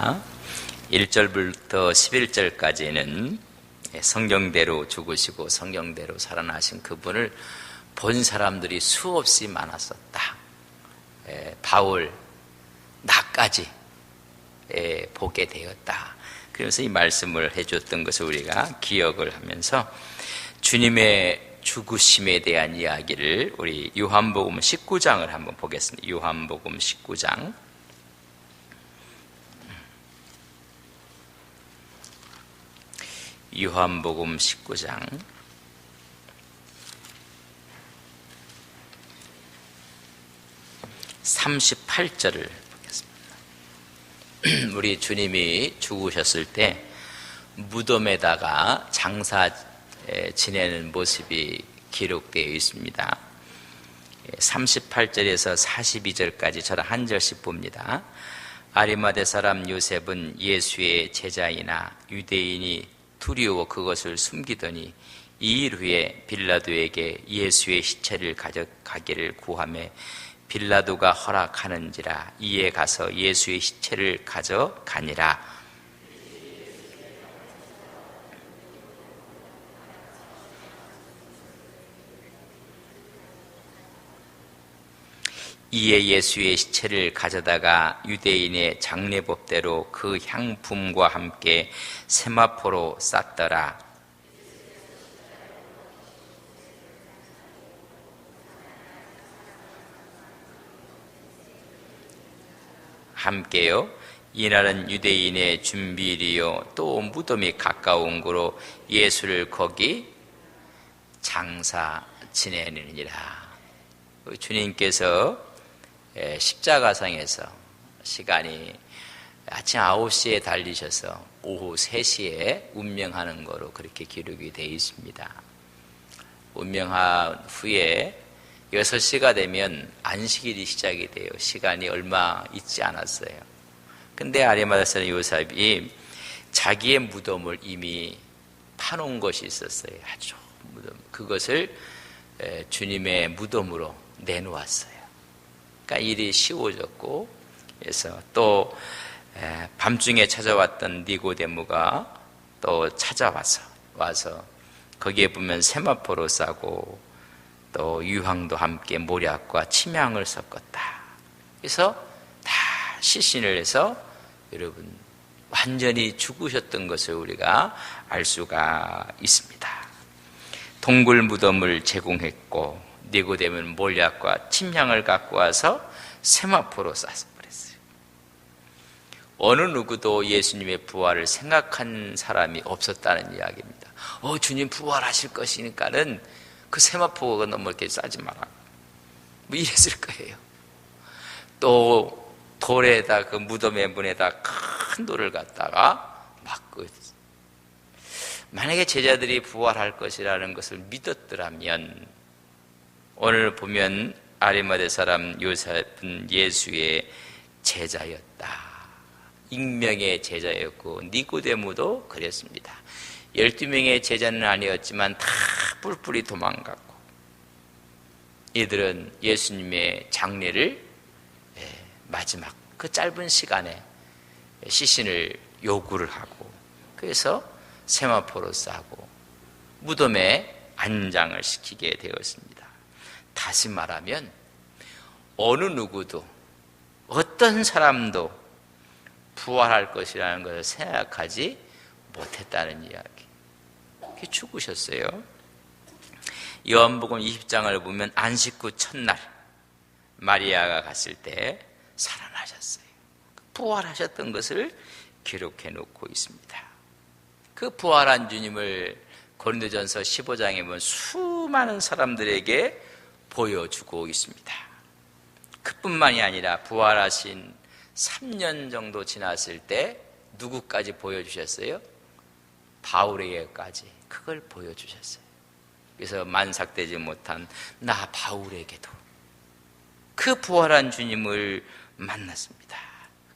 있습니다. 1절부터 11절까지는 성경대로 죽으시고 성경대로 살아나신 그분을 본 사람들이 수없이 많았었다. 바울, 나까지 보게 되었다. 그래서 이 말씀을 해줬던 것을 우리가 기억을 하면서 주님의 죽으심에 대한 이야기를 우리 요한복음 19장을 한번 보겠습니다. 요한복음 19장. 요한복음 19장 38절을 보겠습니다. 우리 주님이 죽으셨을 때 무덤에다가 장사 지내는 모습이 기록되어 있습니다. 38절에서 42절까지 저는 한 절씩 봅니다. 아리마대 사람 요셉은 예수의 제자이나 유대인이 두려워 그것을 숨기더니 2일 후에 빌라도에게 예수의 시체를 가져가기를 구하며 빌라도가 허락하는지라 이에 가서 예수의 시체를 가져가니라. 이에 예수의 시체를 가져다가 유대인의 장례법대로 그 향품과 함께 세마포로 쌌더라. 함께요. 이날은 유대인의 준비일이요 또 무덤이 가까운 거로 예수를 거기 장사 지내느니라. 주님께서 십자가상에서 시간이 아침 9시에 달리셔서 오후 3시에 운명하는 거로 그렇게 기록이 되어 있습니다. 운명한 후에 6시가 되면 안식일이 시작이 돼요. 시간이 얼마 있지 않았어요. 근데 아리마다 사람 요셉이 자기의 무덤을 이미 파놓은 것이 있었어요. 아주 무덤. 그것을 주님의 무덤으로 내놓았어요. 그러니까 일이 쉬워졌고, 그래서 또 밤중에 찾아왔던 니고데모가 또 와서 거기에 보면 세마포로 싸고 또 유황도 함께 모략과 침향을 섞었다. 그래서 다 시신을 해서 여러분 완전히 죽으셨던 것을 우리가 알 수가 있습니다. 동굴 무덤을 제공했고 니고데모는 몰약과 침향을 갖고 와서 세마포로 쌌어버렸어요. 어느 누구도 예수님의 부활을 생각한 사람이 없었다는 이야기입니다. 주님 부활하실 것이니까는 그 세마포가 너무 이렇게 싸지 마라. 뭐 이랬을 거예요. 또 돌에다 그 무덤의 문에다 큰 돌을 갖다가 막 만약에 제자들이 부활할 것이라는 것을 믿었더라면 오늘 보면 아리마대 사람 요셉은 예수의 제자였다. 익명의 제자였고 니고데모도 그랬습니다. 12명의 제자는 아니었지만 다 뿔뿔이 도망갔고 이들은 예수님의 장례를 마지막 그 짧은 시간에 시신을 요구를 하고 그래서 세마포로 싸고 무덤에 안장을 시키게 되었습니다. 다시 말하면 어느 누구도 어떤 사람도 부활할 것이라는 것을 생각하지 못했다는 이야기. 그렇게 죽으셨어요. 요한복음 20장을 보면 안식 후 첫날 마리아가 갔을 때 살아나셨어요. 부활하셨던 것을 기록해 놓고 있습니다. 그 부활한 주님을 고린도전서 15장에 보면 수많은 사람들에게 보여주고 있습니다. 그뿐만이 아니라 부활하신 3년 정도 지났을 때 누구까지 보여주셨어요? 바울에게까지 그걸 보여주셨어요. 그래서 만삭되지 못한 나 바울에게도 그 부활한 주님을 만났습니다.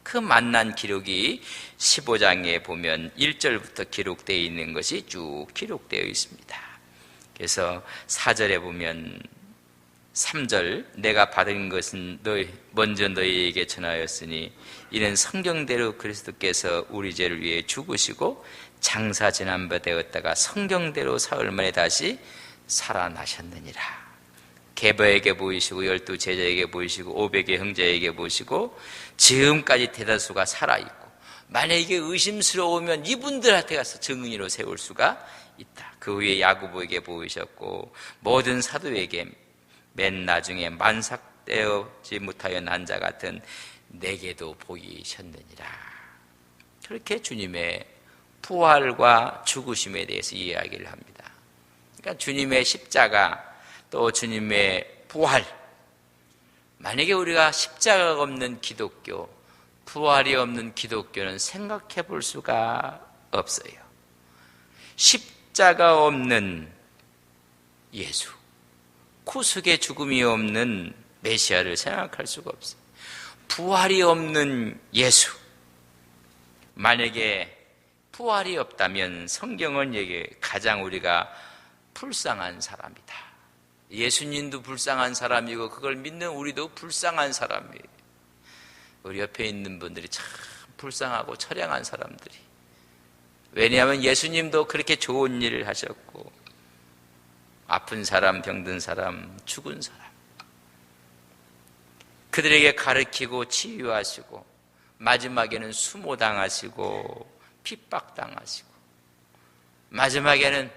그 만난 기록이 15장에 보면 1절부터 기록되어 있는 것이 쭉 기록되어 있습니다. 그래서 4절에 보면 3절 내가 받은 것은 먼저 너희에게 전하였으니 이는 성경대로 그리스도께서 우리 죄를 위해 죽으시고 장사 지난 바 되었다가 성경대로 사흘 만에 다시 살아나셨느니라. 게바에게 보이시고 12 제자에게 보이시고 500의 형제에게 보이시고 지금까지 대다수가 살아있고 만약에 의심스러우면 이분들한테 가서 증인으로 세울 수가 있다. 그 후에 야고보에게 보이셨고 모든 사도에게 맨 나중에 만삭되지 못하여 난 자 같은 내게도 보이셨느니라. 그렇게 주님의 부활과 죽으심에 대해서 이야기를 합니다. 그러니까 주님의 십자가 또 주님의 부활, 만약에 우리가 십자가가 없는 기독교, 부활이 없는 기독교는 생각해 볼 수가 없어요. 십자가 없는 예수, 구속의 죽음이 없는 메시아를 생각할 수가 없어요. 부활이 없는 예수, 만약에 부활이 없다면 성경은 얘기해 가장 우리가 불쌍한 사람이다. 예수님도 불쌍한 사람이고 그걸 믿는 우리도 불쌍한 사람이에요. 우리 옆에 있는 분들이 참 불쌍하고 처량한 사람들이. 왜냐하면 예수님도 그렇게 좋은 일을 하셨고 아픈 사람, 병든 사람, 죽은 사람 그들에게 가르치고 치유하시고 마지막에는 수모당하시고 핍박당하시고 마지막에는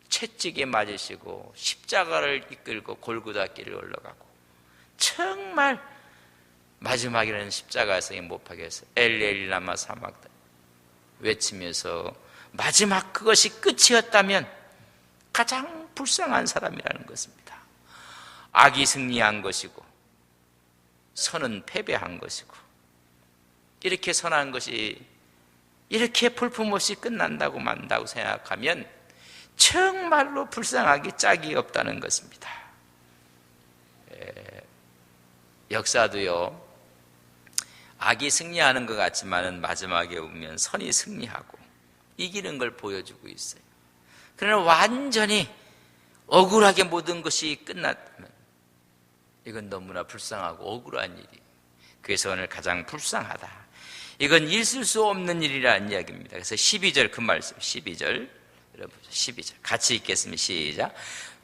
채찍에 맞으시고 십자가를 이끌고 골고다 길을 올라가고 정말 마지막에는 십자가에서 못 박혀서 엘리 라마 사막다 외치면서 마지막 그것이 끝이었다면 가장 불쌍한 사람이라는 것입니다. 악이 승리한 것이고 선은 패배한 것이고 이렇게 선한 것이 이렇게 볼품없이 끝난다고 만다고 생각하면 정말로 불쌍하기 짝이 없다는 것입니다. 역사도요 악이 승리하는 것 같지만 마지막에 보면 선이 승리하고 이기는 걸 보여주고 있어요. 그러나 완전히 억울하게 모든 것이 끝났다면 이건 너무나 불쌍하고 억울한 일이. 그래서 오늘 가장 불쌍하다. 이건 있을 수 없는 일이라는 이야기입니다. 그래서 12절 그 말씀 12절 여러분 12절 같이 읽겠습니다. 시작.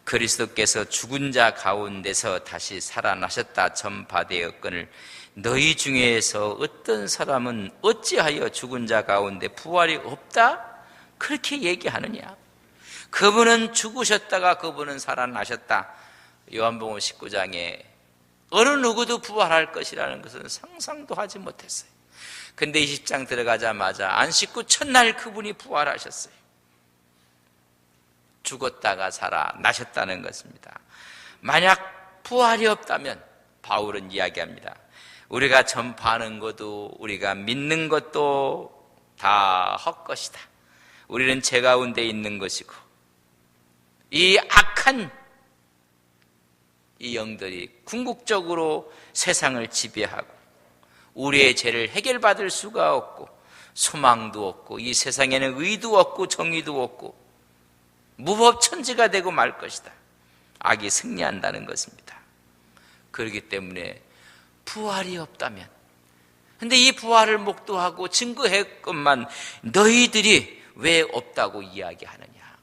그리스도께서 죽은 자 가운데서 다시 살아나셨다 전파되었거늘 너희 중에서 어떤 사람은 어찌하여 죽은 자 가운데 부활이 없다? 그렇게 얘기하느냐? 그분은 죽으셨다가 그분은 살아나셨다. 요한복음 19장에 어느 누구도 부활할 것이라는 것은 상상도 하지 못했어요. 근데 20장 들어가자마자 안식구 첫날 그분이 부활하셨어요. 죽었다가 살아나셨다는 것입니다. 만약 부활이 없다면 바울은 이야기합니다. 우리가 전파하는 것도 우리가 믿는 것도 다 헛것이다. 우리는 죄 가운데 있는 것이고 이 악한 이 영들이 궁극적으로 세상을 지배하고 우리의 죄를 해결받을 수가 없고 소망도 없고 이 세상에는 의도 없고 정의도 없고 무법천지가 되고 말 것이다. 악이 승리한다는 것입니다. 그렇기 때문에 부활이 없다면 근데 이 부활을 목도하고 증거했건만 너희들이 왜 없다고 이야기하느냐?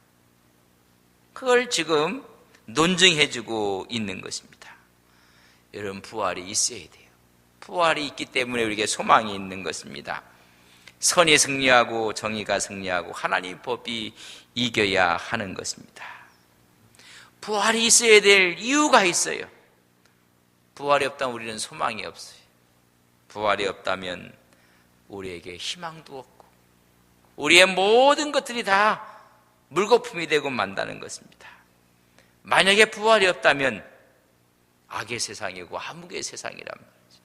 그걸 지금 논증해주고 있는 것입니다. 여러분 부활이 있어야 돼요. 부활이 있기 때문에 우리에게 소망이 있는 것입니다. 선이 승리하고 정의가 승리하고 하나님 법이 이겨야 하는 것입니다. 부활이 있어야 될 이유가 있어요. 부활이 없다면 우리는 소망이 없어요. 부활이 없다면 우리에게 희망도 없고 우리의 모든 것들이 다 물거품이 되고 만다는 것입니다. 만약에 부활이 없다면 악의 세상이고 암흑의 세상이란 말이죠.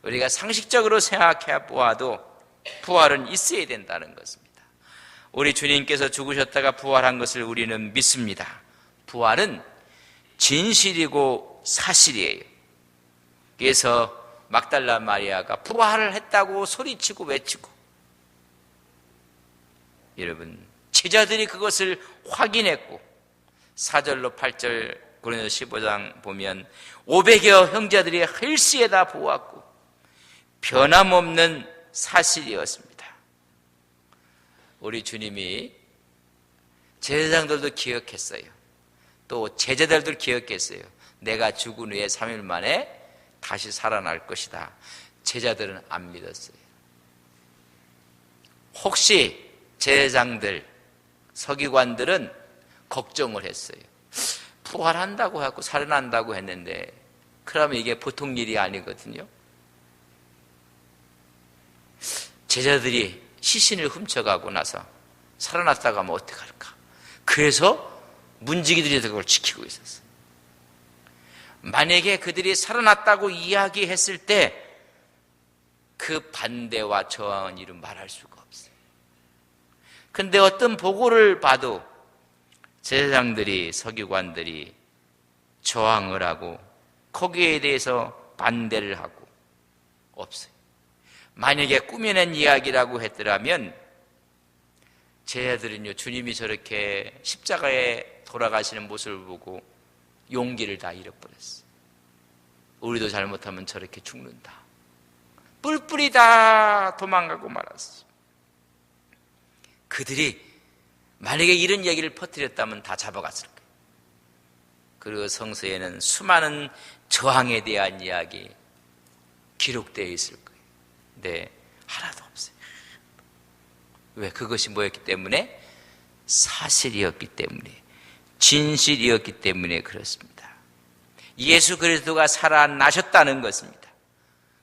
우리가 상식적으로 생각해 보아도 부활은 있어야 된다는 것입니다. 우리 주님께서 죽으셨다가 부활한 것을 우리는 믿습니다. 부활은 진실이고 사실이에요. 그래서 막달라 마리아가 부활을 했다고 소리치고 외치고 여러분 제자들이 그것을 확인했고 4절로 8절 고린도서 15장 보면 500여 형제들이 헬스에다 보았고 변함없는 사실이었습니다. 우리 주님이 제사장들도 기억했어요. 또 제자들도 기억했어요. 내가 죽은 후에 3일 만에 다시 살아날 것이다. 제자들은 안 믿었어요. 혹시 제사장들, 서기관들은 걱정을 했어요. 부활한다고 하고 살아난다고 했는데 그러면 이게 보통 일이 아니거든요. 제자들이 시신을 훔쳐가고 나서 살아났다고 하면 어떡할까? 그래서 문지기들이 그걸 지키고 있었어요. 만약에 그들이 살아났다고 이야기했을 때 그 반대와 저항은 이름 말할 수가 없어요. 근데 어떤 보고를 봐도 제사장들이, 서기관들이 저항을 하고 거기에 대해서 반대를 하고 없어요. 만약에 꾸며낸 이야기라고 했더라면 제자들은요, 주님이 저렇게 십자가에 돌아가시는 모습을 보고 용기를 다 잃어버렸어요. 우리도 잘못하면 저렇게 죽는다. 뿔뿔이 다 도망가고 말았어요. 그들이 만약에 이런 얘기를 퍼뜨렸다면 다 잡아갔을 거예요. 그리고 성서에는 수많은 저항에 대한 이야기 기록되어 있을 거예요. 근데 하나도 없어요. 왜? 그것이 뭐였기 때문에? 사실이었기 때문에, 진실이었기 때문에 그렇습니다. 예수 그리스도가 살아나셨다는 것입니다.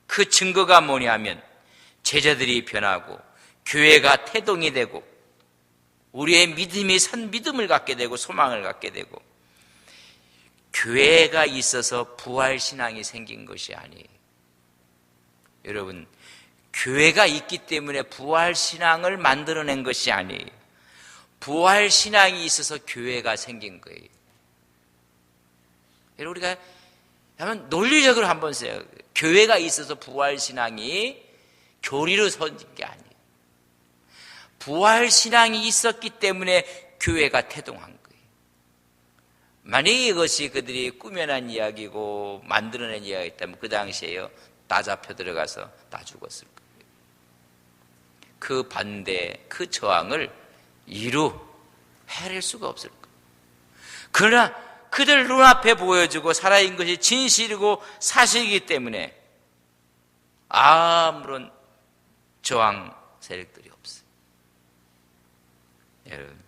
그 증거가 뭐냐면 제자들이 변하고 교회가 태동이 되고 우리의 믿음이 산 믿음을 갖게 되고 소망을 갖게 되고 교회가 있어서 부활신앙이 생긴 것이 아니에요. 여러분, 교회가 있기 때문에 부활신앙을 만들어낸 것이 아니에요. 부활신앙이 있어서 교회가 생긴 거예요. 여러분, 우리가 한번 논리적으로 한번 써요. 교회가 있어서 부활신앙이 교리로 서진 게 아니에요. 부활신앙이 있었기 때문에 교회가 태동한 거예요. 만약에 이것이 그들이 꾸며낸 이야기고 만들어낸 이야기였다면 그 당시에요, 다 잡혀 들어가서 다 죽었을 거예요. 그 반대, 그 저항을 이루 헤아릴 수가 없을 거예요. 그러나 그들 눈앞에 보여주고 살아있는 것이 진실이고 사실이기 때문에 아무런 저항 세력들이 없어요. 여러분,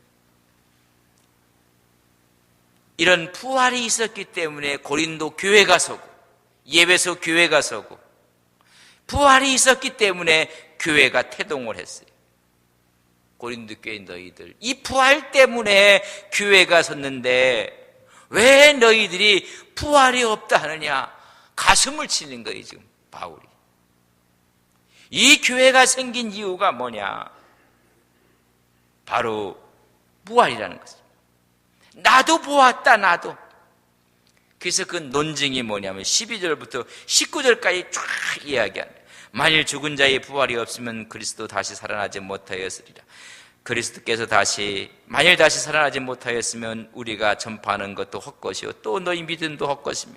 이런 부활이 있었기 때문에 고린도 교회가 서고 예배소 교회가 서고 부활이 있었기 때문에 교회가 태동을 했어요. 고린도 교회 너희들, 이 부활 때문에 교회가 섰는데 왜 너희들이 부활이 없다 하느냐? 가슴을 치는 거예요, 지금 바울이. 이 교회가 생긴 이유가 뭐냐? 바로 부활이라는 것입니다. 나도 보았다, 나도. 그래서 그 논증이 뭐냐면 12절부터 19절까지 쫙 이야기하는 거예요. 만일 죽은 자의 부활이 없으면 그리스도 다시 살아나지 못하였으리라. 그리스도께서 만일 다시 살아나지 못하였으면 우리가 전파하는 것도 헛것이요 또 너희 믿음도 헛것이며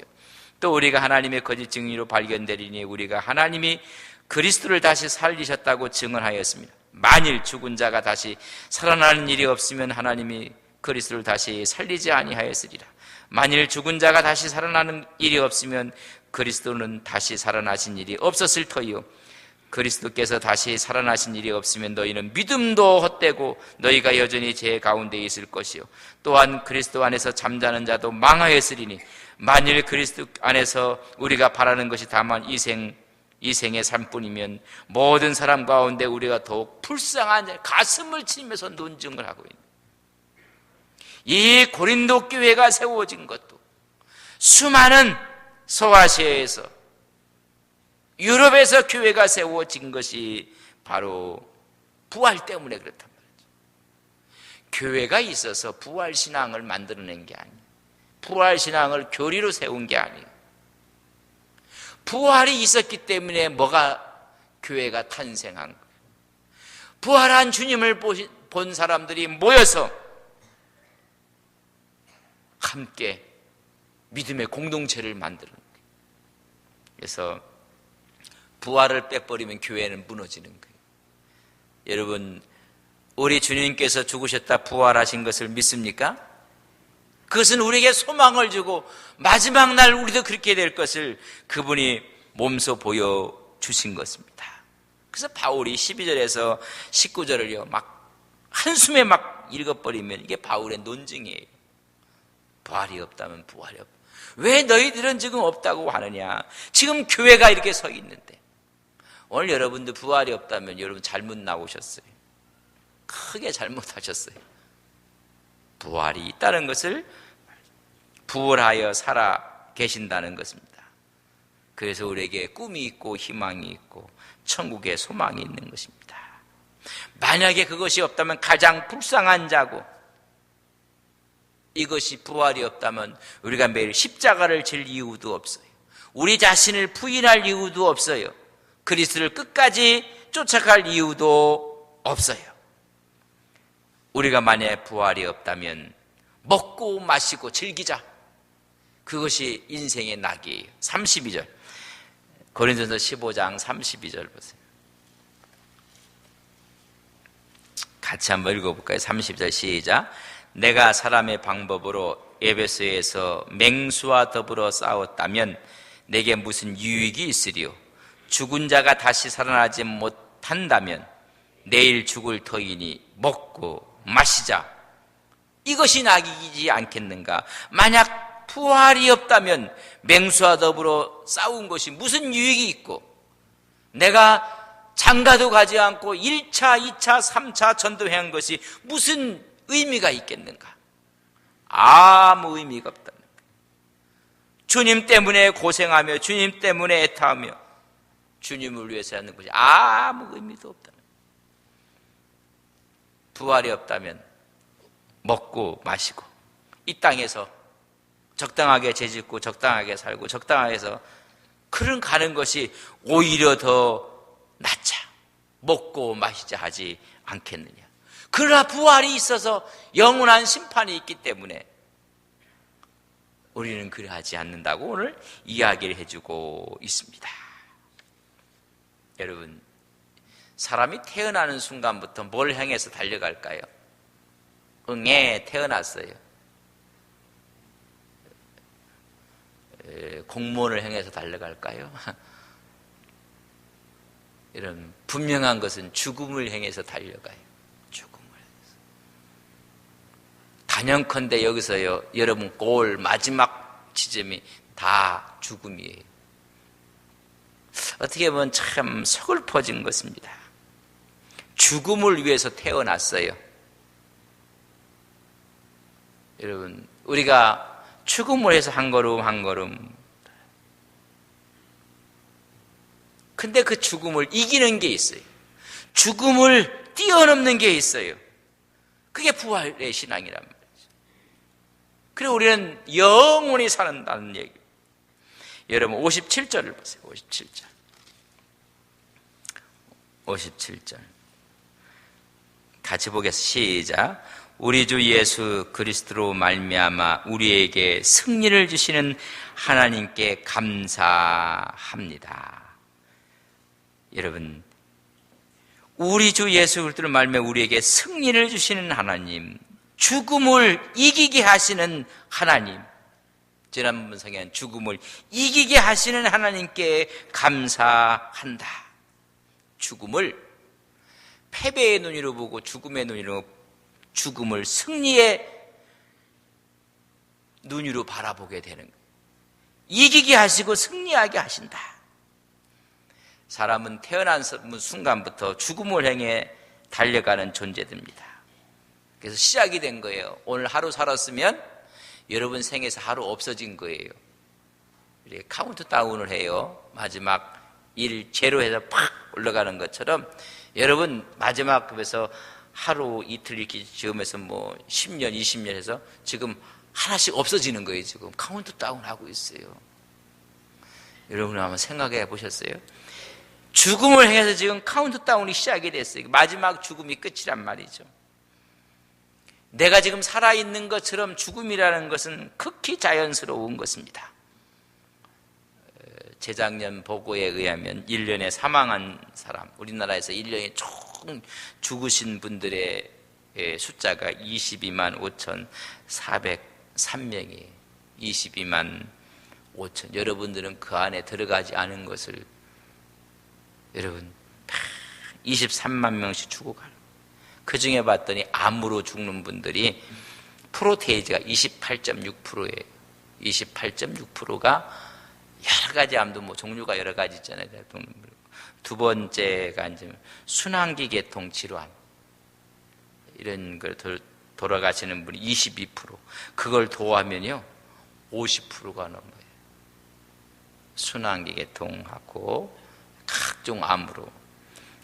또 우리가 하나님의 거짓 증인으로 발견되리니 우리가 하나님이 그리스도를 다시 살리셨다고 증언하였습니다. 만일 죽은 자가 다시 살아나는 일이 없으면 하나님이 그리스도를 다시 살리지 아니하였으리라. 만일 죽은 자가 다시 살아나는 일이 없으면 그리스도는 다시 살아나신 일이 없었을 터이요 그리스도께서 다시 살아나신 일이 없으면 너희는 믿음도 헛되고 너희가 여전히 죄 가운데 있을 것이요 또한 그리스도 안에서 잠자는 자도 망하였으리니 만일 그리스도 안에서 우리가 바라는 것이 다만 이 생의 삶뿐이면 모든 사람 가운데 우리가 더욱 불쌍한 자, 가슴을 치면서 논증을 하고 있는 이 고린도 교회가 세워진 것도 수많은 소아시아에서 유럽에서 교회가 세워진 것이 바로 부활 때문에 그렇단 말이죠. 교회가 있어서 부활신앙을 만들어낸 게 아니에요. 부활신앙을 교리로 세운 게 아니에요. 부활이 있었기 때문에 교회가 탄생한 거예요. 부활한 주님을 본 사람들이 모여서 함께 믿음의 공동체를 만드는 거예요. 그래서 부활을 빼버리면 교회는 무너지는 거예요. 여러분, 우리 주님께서 죽으셨다 부활하신 것을 믿습니까? 그것은 우리에게 소망을 주고 마지막 날 우리도 그렇게 될 것을 그분이 몸소 보여주신 것입니다. 그래서 바울이 12절에서 19절을요 막 한숨에 막 읽어버리면 이게 바울의 논증이에요. 부활이 없다면 부활이 없다. 왜 너희들은 지금 없다고 하느냐? 지금 교회가 이렇게 서 있는데. 오늘 여러분들 부활이 없다면 여러분 잘못 나오셨어요. 크게 잘못하셨어요. 부활이 있다는 것을 부활하여 살아 계신다는 것입니다. 그래서 우리에게 꿈이 있고 희망이 있고 천국의 소망이 있는 것입니다. 만약에 그것이 없다면 가장 불쌍한 자고, 이것이 부활이 없다면 우리가 매일 십자가를 질 이유도 없어요. 우리 자신을 부인할 이유도 없어요. 그리스도를 끝까지 쫓아갈 이유도 없어요. 우리가 만약에 부활이 없다면 먹고 마시고 즐기자. 그것이 인생의 낙이에요. 32절 고린도전서 15장 32절 보세요. 같이 한번 읽어볼까요? 30절 시작. 내가 사람의 방법으로 에베소에서 맹수와 더불어 싸웠다면 내게 무슨 유익이 있으리요? 죽은 자가 다시 살아나지 못한다면 내일 죽을 터이니 먹고 마시자. 이것이 낙이지 않겠는가? 만약 부활이 없다면 맹수와 더불어 싸운 것이 무슨 유익이 있고, 내가 장가도 가지 않고 1차, 2차, 3차 전도한 것이 무슨 의미가 있겠는가? 아무 의미가 없다는 거예요. 주님 때문에 고생하며 주님 때문에 애타하며 주님을 위해서 하는 것이 아무 의미도 없다는 거예요. 부활이 없다면 먹고 마시고 이 땅에서 적당하게 재짓고 적당하게 살고 적당하게 해서 그런 가는 것이 오히려 더 낫자. 먹고 마시자 하지 않겠느냐. 그러나 부활이 있어서 영원한 심판이 있기 때문에 우리는 그러하지 않는다고 오늘 이야기를 해주고 있습니다. 여러분, 사람이 태어나는 순간부터 뭘 향해서 달려갈까요? 응애 태어났어요. 공무원을 향해서 달려갈까요? 이런 분명한 것은 죽음을 향해서 달려가요. 죽음을 향해서. 단연컨대 여기서요, 여러분 골 마지막 지점이 다 죽음이에요. 어떻게 보면 참 서글퍼진 것입니다. 죽음을 위해서 태어났어요. 여러분, 우리가 죽음을 해서 한 걸음 한 걸음, 근데 그 죽음을 이기는 게 있어요. 죽음을 뛰어넘는 게 있어요. 그게 부활의 신앙이란 말이죠. 그리고 우리는 영원히 산다는 얘기. 여러분 57절을 보세요. 57절 같이 보겠습니다. 시작. 우리 주 예수 그리스도로 말미암아 우리에게 승리를 주시는 하나님께 감사합니다. 여러분, 우리 주 예수 그리스도로 말미암아 우리에게 승리를 주시는 하나님, 죽음을 이기게 하시는 하나님, 지난번 성경엔 죽음을 이기게 하시는 하나님께 감사한다. 죽음을 패배의 눈으로 보고 죽음의 눈으로, 죽음을 승리의 눈으로 바라보게 되는 거예요. 이기게 하시고 승리하게 하신다. 사람은 태어난 순간부터 죽음을 향해 달려가는 존재들입니다. 그래서 시작이 된 거예요. 오늘 하루 살았으면 여러분 생에서 하루 없어진 거예요. 이렇게 카운트다운을 해요. 마지막 1, 제로해서 팍 올라가는 것처럼 여러분 마지막 급에서 하루 이틀 이렇게 지으면서 뭐 10년, 20년 해서 지금 하나씩 없어지는 거예요. 지금 카운트다운 하고 있어요. 여러분 한번 생각해 보셨어요? 죽음을 향해서 지금 카운트다운이 시작이 됐어요. 마지막 죽음이 끝이란 말이죠. 내가 지금 살아있는 것처럼 죽음이라는 것은 극히 자연스러운 것입니다. 재작년 보고에 의하면 1년에 사망한 사람, 우리나라에서 1년에 총 죽으신 분들의 숫자가 22만 5,403명이에요. 22만 5천. 여러분들은 그 안에 들어가지 않은 것을 여러분 23만 명씩 죽어가는. 그 중에 봤더니 암으로 죽는 분들이 프로테이지가 28.6%예요. 28.6%가 여러 가지 암도 뭐 종류가 여러 가지 있잖아요. 두 번째가 이제 순환기 계통 질환 이런 걸 돌아가시는 분이 22%. 그걸 더하면요 50%가 넘어요. 순환기 계통하고 각종 암으로.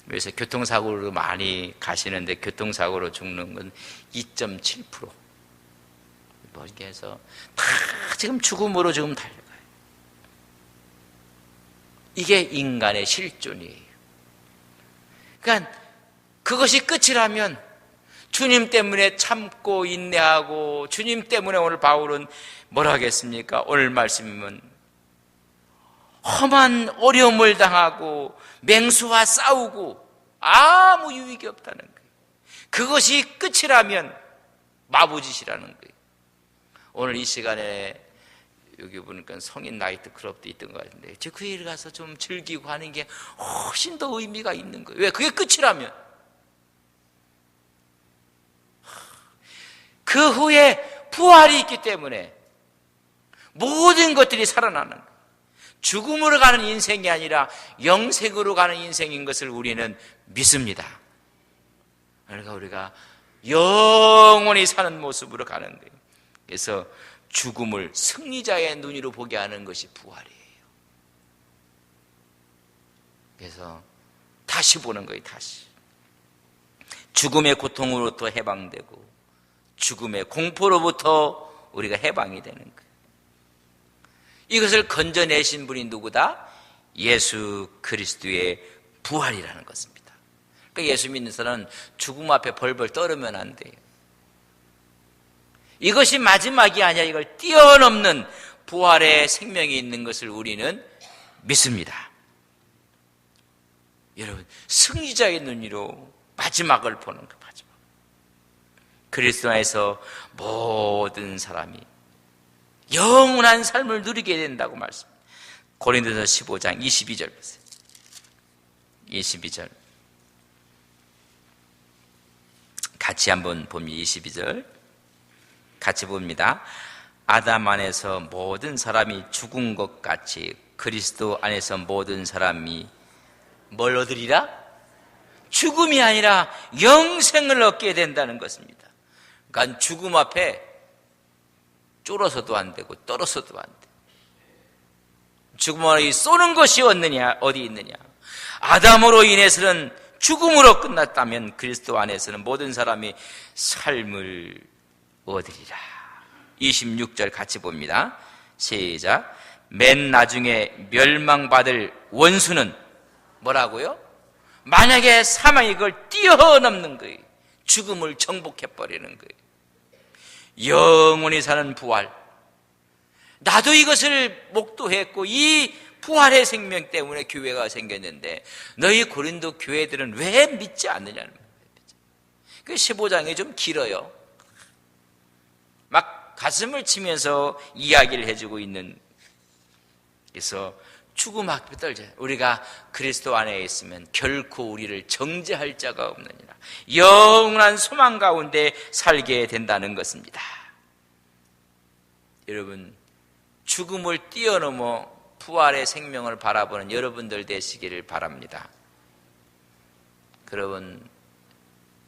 그래서 교통사고로 많이 가시는데 교통사고로 죽는 건 2.7%. 뭐 이렇게 해서 다 지금 죽음으로 지금 달려가요. 이게 인간의 실존이에요. 그러니까 그것이 끝이라면 주님 때문에 참고 인내하고 주님 때문에 오늘 바울은 뭐라 하겠습니까? 오늘 말씀이면 험한 어려움을 당하고 맹수와 싸우고 아무 유익이 없다는 거예요. 그것이 끝이라면 마부짓이라는 거예요. 오늘 이 시간에 여기 보니까 성인 나이트 클럽도 있던 것 같은데 저 그 일 가서 좀 즐기고 하는 게 훨씬 더 의미가 있는 거예요. 왜? 그게 끝이라면. 그 후에 부활이 있기 때문에 모든 것들이 살아나는 거예요. 죽음으로 가는 인생이 아니라 영생으로 가는 인생인 것을 우리는 믿습니다. 그러니까 우리가 영원히 사는 모습으로 가는 거예요. 그래서 죽음을 승리자의 눈으로 보게 하는 것이 부활이에요. 그래서 다시 보는 거예요. 다시 죽음의 고통으로부터 해방되고 죽음의 공포로부터 우리가 해방이 되는 거예요. 이것을 건져내신 분이 누구다? 예수 그리스도의 부활이라는 것입니다. 그러니까 예수 믿는 사람은 죽음 앞에 벌벌 떨으면 안 돼요. 이것이 마지막이 아니라 이걸 뛰어넘는 부활의 생명이 있는 것을 우리는 믿습니다. 여러분, 승리자의 눈으로 마지막을 보는 그 마지막. 그리스도 안에서 모든 사람이 영원한 삶을 누리게 된다고 말씀합니다. 고린도서 15장 22절 보세요. 22절 같이 한번 봅니다. 22절 같이 봅니다. 아담 안에서 모든 사람이 죽은 것 같이 그리스도 안에서 모든 사람이 뭘 얻으리라? 죽음이 아니라 영생을 얻게 된다는 것입니다. 그러니까 죽음 앞에 쫄아서도 안 되고 떨어서도 안 돼. 죽음을 쏘는 것이 어디 있느냐? 아담으로 인해서는 죽음으로 끝났다면 그리스도 안에서는 모든 사람이 삶을 얻으리라. 26절 같이 봅니다. 시작. 맨 나중에 멸망받을 원수는 뭐라고요? 만약에 사망이 이걸 뛰어넘는 거예요. 죽음을 정복해버리는 거예요. 영원히 사는 부활. 나도 이것을 목도했고 이 부활의 생명 때문에 교회가 생겼는데 너희 고린도 교회들은 왜 믿지 않느냐는 거예요. 그 15장이 좀 길어요. 막 가슴을 치면서 이야기를 해주고 있는. 그래서 죽음 앞에 떨자. 우리가 그리스도 안에 있으면 결코 우리를 정죄할 자가 없느니라. 영원한 소망 가운데 살게 된다는 것입니다. 여러분, 죽음을 뛰어넘어 부활의 생명을 바라보는 여러분들 되시기를 바랍니다. 여러분,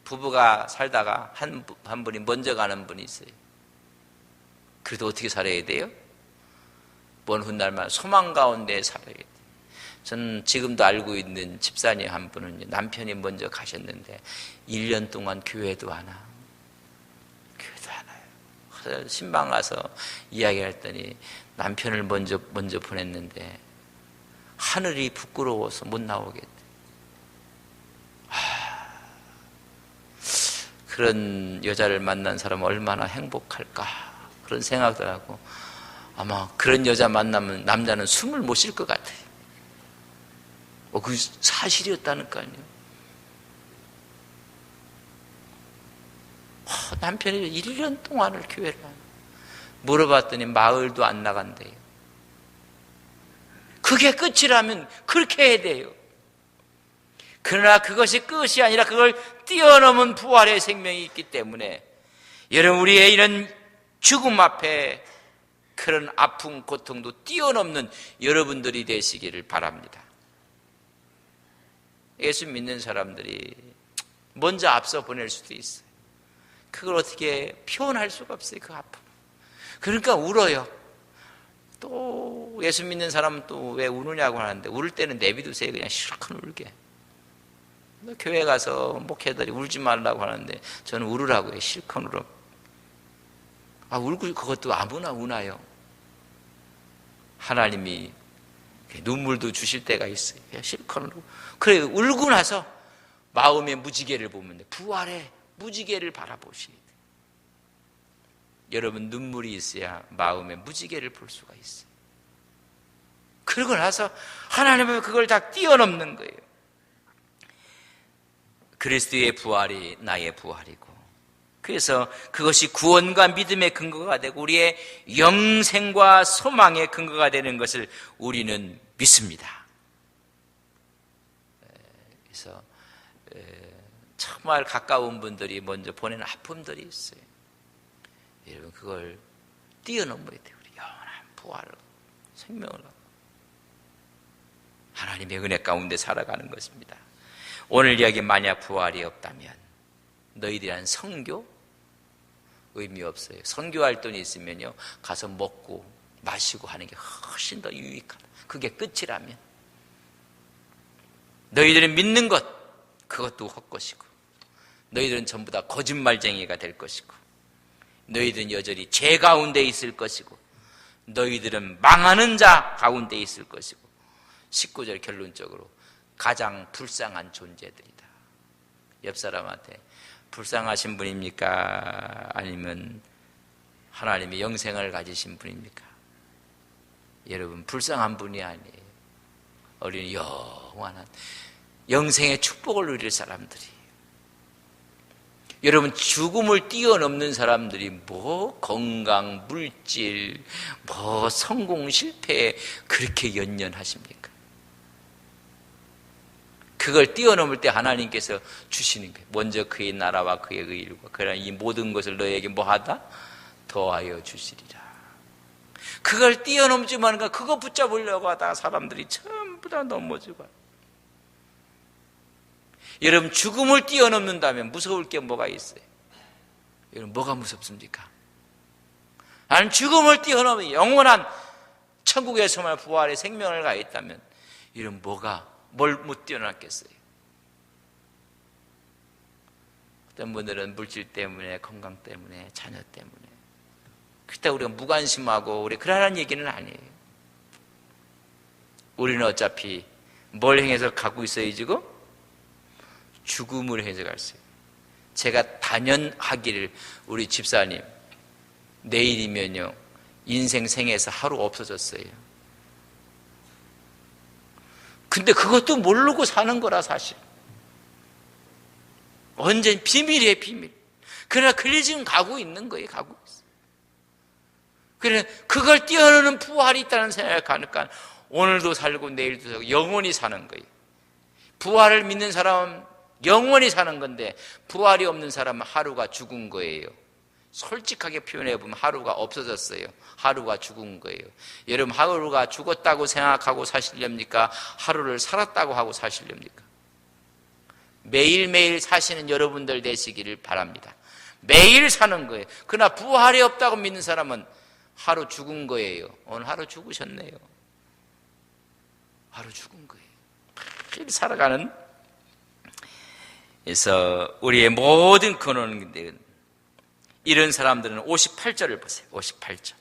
부부가 살다가 한 분이 먼저 가는 분이 있어요. 그래도 어떻게 살아야 돼요? 먼 훗날만 소망 가운데 살아야 돼요. 저는 지금도 알고 있는 집사님 한 분은 남편이 먼저 가셨는데 1년 동안 교회도 안 와요. 교회도 안 와요. 신방 가서 이야기했더니 남편을 먼저 보냈는데 하늘이 부끄러워서 못 나오겠대. 그런 여자를 만난 사람은 얼마나 행복할까 그런 생각을 하고 아마 그런 여자 만나면 남자는 숨을 못 쉴 것 같아요. 그 사실이었다니까요. 남편이 1년 동안을 교회를 물어봤더니 마을도 안 나간대요. 그게 끝이라면 그렇게 해야 돼요. 그러나 그것이 끝이 아니라 그걸 뛰어넘은 부활의 생명이 있기 때문에 여러분 우리의 이런 죽음 앞에 그런 아픔 고통도 뛰어넘는 여러분들이 되시기를 바랍니다. 예수 믿는 사람들이 먼저 앞서 보낼 수도 있어요. 그걸 어떻게 표현할 수가 없어요. 그 아픔. 그러니까 울어요. 또 예수 믿는 사람은 또 왜 우느냐고 하는데 울을 때는 내비두세요. 그냥 실컷 울게. 교회 가서 목회자들이 울지 말라고 하는데 저는 울으라고요. 실컷 울어. 울고 그것도 아무나 우나요. 하나님이 눈물도 주실 때가 있어요. 그냥 실컷 울고. 그래 울고 나서 마음의 무지개를 보면 돼. 부활의 무지개를 바라보시야 돼. 여러분 눈물이 있어야 마음의 무지개를 볼 수가 있어요. 그러고 나서 하나님은 그걸 다 뛰어넘는 거예요. 그리스도의 부활이 나의 부활이고 그래서 그것이 구원과 믿음의 근거가 되고 우리의 영생과 소망의 근거가 되는 것을 우리는 믿습니다. 그래서 정말 가까운 분들이 먼저 보내는 아픔들이 있어요. 여러분 그걸 뛰어넘어야 돼요. 우리 영원한 부활을 생명을 하고 하나님의 은혜 가운데 살아가는 것입니다. 오늘 이야기 만약 부활이 없다면 너희들이란 선교 의미 없어요. 선교할 돈이 있으면요 가서 먹고 마시고 하는 게 훨씬 더 유익하다. 그게 끝이라면 너희들은 믿는 것 그것도 헛것이고 너희들은 전부 다 거짓말쟁이가 될 것이고 너희들은 여전히 죄 가운데 있을 것이고 너희들은 망하는 자 가운데 있을 것이고 19절 결론적으로 가장 불쌍한 존재들이다. 옆 사람한테 불쌍하신 분입니까? 아니면 하나님의 영생을 가지신 분입니까? 여러분 불쌍한 분이 아니에요. 우리는 영원한 영생의 축복을 누릴 사람들이 여러분 죽음을 뛰어넘는 사람들이 뭐 건강, 물질, 뭐 성공, 실패에 그렇게 연연하십니까? 그걸 뛰어넘을 때 하나님께서 주시는 거예요. 먼저 그의 나라와 그의 의일과 그러나 이 모든 것을 너에게 뭐하다? 더하여 주시리라. 그걸 뛰어넘지만 그거 붙잡으려고 하다가 사람들이 전부 다 넘어지고 여러분 죽음을 뛰어넘는다면 무서울 게 뭐가 있어요? 여러분 뭐가 무섭습니까? 나는 죽음을 뛰어넘는 영원한 천국에서만 부활의 생명을 가있다면 이런 뭘 못 뛰어넘겠어요? 어떤 분들은 물질 때문에 건강 때문에 자녀 때문에 그때 우리가 무관심하고 우리 그러라는 얘기는 아니에요. 우리는 어차피 뭘 행해서 가고 있어요 지금? 죽음을 해서 갔어요. 제가 단연하기를 우리 집사님 내일이면요 인생 생에서 하루 없어졌어요. 근데 그것도 모르고 사는 거라 사실. 완전 비밀이에요 비밀. 그러나 그래 지금 가고 있는 거예요. 가고 있어요. 그래 그걸 뛰어넘는 부활이 있다는 생각을 하니까 오늘도 살고 내일도 살고 영원히 사는 거예요. 부활을 믿는 사람은 영원히 사는 건데 부활이 없는 사람은 하루가 죽은 거예요. 솔직하게 표현해 보면 하루가 없어졌어요. 하루가 죽은 거예요. 여러분 하루가 죽었다고 생각하고 사시렵니까? 하루를 살았다고 하고 사시렵니까? 매일매일 사시는 여러분들 되시기를 바랍니다. 매일 사는 거예요. 그러나 부활이 없다고 믿는 사람은 하루 죽은 거예요. 오늘 하루 죽으셨네요. 하루 죽은 거예요. 매일 살아가는 그래서 우리의 모든 근원들은 이런 사람들은 58절을 보세요. 58절.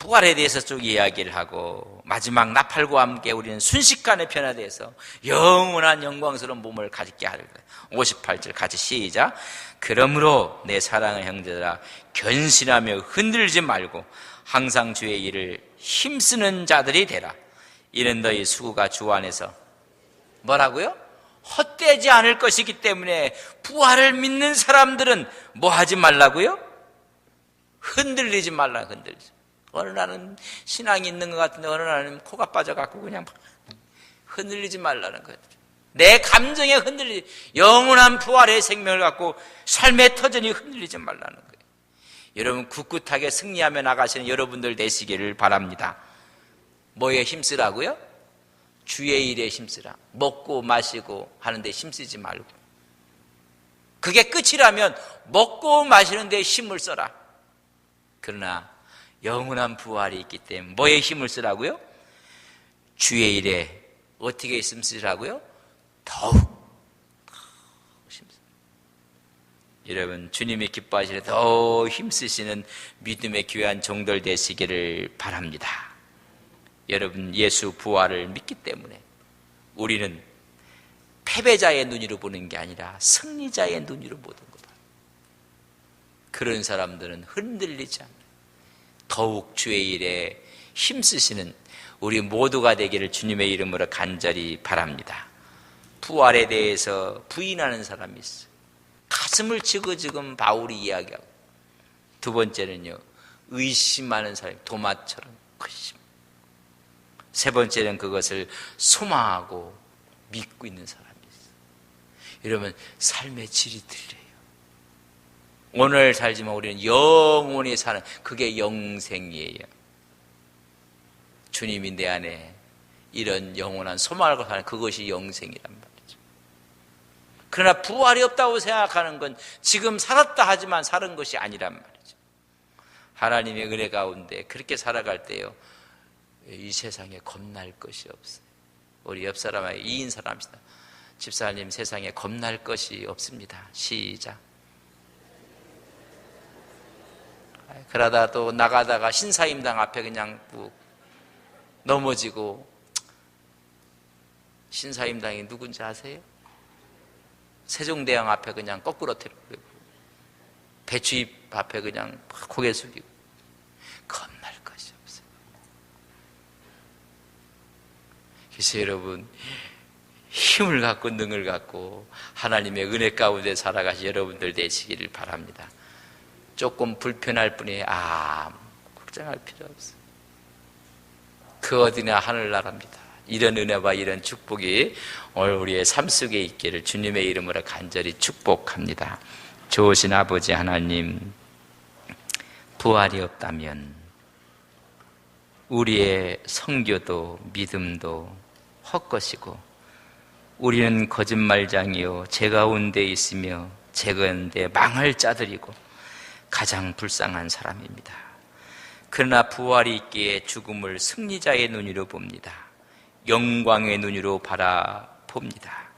부활에 대해서 쭉 이야기를 하고 마지막 나팔과 함께 우리는 순식간에 변화돼서 영원한 영광스러운 몸을 가지게 하리라. 58절 같이 시작. 그러므로 내 사랑하는 형제들아 견실하며 흔들지 말고 항상 주의 일을 힘쓰는 자들이 되라. 이는 너희 수고가 주 안에서 뭐라고요? 헛되지 않을 것이기 때문에 부활을 믿는 사람들은 뭐 하지 말라고요? 흔들리지 말라. 흔들리지. 어느 날은 신앙이 있는 것 같은데 어느 날은 코가 빠져갖고 그냥 흔들리지 말라는 거예요. 내 감정에 흔들리지, 영원한 부활의 생명을 갖고 삶의 터전이 흔들리지 말라는 거예요. 여러분 굳굳하게 승리하며 나가시는 여러분들 되시기를 바랍니다. 뭐에 힘쓰라고요? 주의 일에 힘쓰라. 먹고 마시고 하는데 힘쓰지 말고, 그게 끝이라면 먹고 마시는 데 힘을 써라. 그러나 영원한 부활이 있기 때문에 뭐에 힘을 쓰라고요? 주의 일에 어떻게 힘쓰라고요? 더욱 힘쓰라. 여러분 주님이 기뻐하시는 더 힘쓰시는 믿음의 귀한 종들 되시기를 바랍니다. 여러분 예수 부활을 믿기 때문에 우리는 패배자의 눈으로 보는 게 아니라 승리자의 눈으로 보는 거다. 그런 사람들은 흔들리지 않아요. 더욱 주의 일에 힘쓰시는 우리 모두가 되기를 주님의 이름으로 간절히 바랍니다. 부활에 대해서 부인하는 사람이 있어요. 가슴을 치고 지금 바울이 이야기하고, 두 번째는요 의심하는 사람이 도마처럼 의심. 세 번째는 그것을 소망하고 믿고 있는 사람이 있어요. 이러면 삶의 질이 틀려요. 오늘 살지만 우리는 영원히 사는, 그게 영생이에요. 주님이 내 안에 이런 영원한 소망을 갖고 사는 그것이 영생이란 말이죠. 그러나 부활이 없다고 생각하는 건 지금 살았다 하지만 사는 것이 아니란 말이죠. 하나님의 은혜 가운데 그렇게 살아갈 때요 이 세상에 겁날 것이 없어요. 우리 옆 사람에게 이인 사람입니다. 집사님, 세상에 겁날 것이 없습니다. 시작. 그러다 또 나가다가 신사임당 앞에 그냥 넘어지고, 신사임당이 누군지 아세요? 세종대왕 앞에 그냥 거꾸로 태우고, 배추잎 앞에 그냥 고개 숙이고, 겁날 것이 없어요. 그래서 여러분 힘을 갖고 능을 갖고 하나님의 은혜 가운데 살아가시 여러분들 되시기를 바랍니다. 조금 불편할 뿐이에요. 걱정할 필요 없어요. 그 어디나 하늘나라입니다. 이런 은혜와 이런 축복이 오늘 우리의 삶 속에 있기를 주님의 이름으로 간절히 축복합니다. 좋으신 아버지 하나님, 부활이 없다면 우리의 선교도 믿음도 헛것이고 우리는 거짓말장이요 제 가운데 있으며 제 가운데 망할 자들이고 가장 불쌍한 사람입니다. 그러나 부활이 있기에 죽음을 승리자의 눈으로 봅니다. 영광의 눈으로 바라봅니다.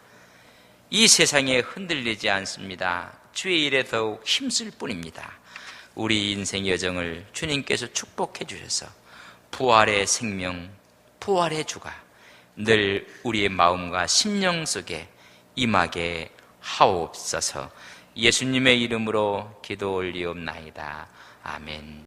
이 세상에 흔들리지 않습니다. 주의 일에 더욱 힘쓸 뿐입니다. 우리 인생 여정을 주님께서 축복해 주셔서 부활의 생명, 부활의 주가 늘 우리의 마음과 심령 속에 임하게 하옵소서. 예수님의 이름으로 기도 올리옵나이다. 아멘.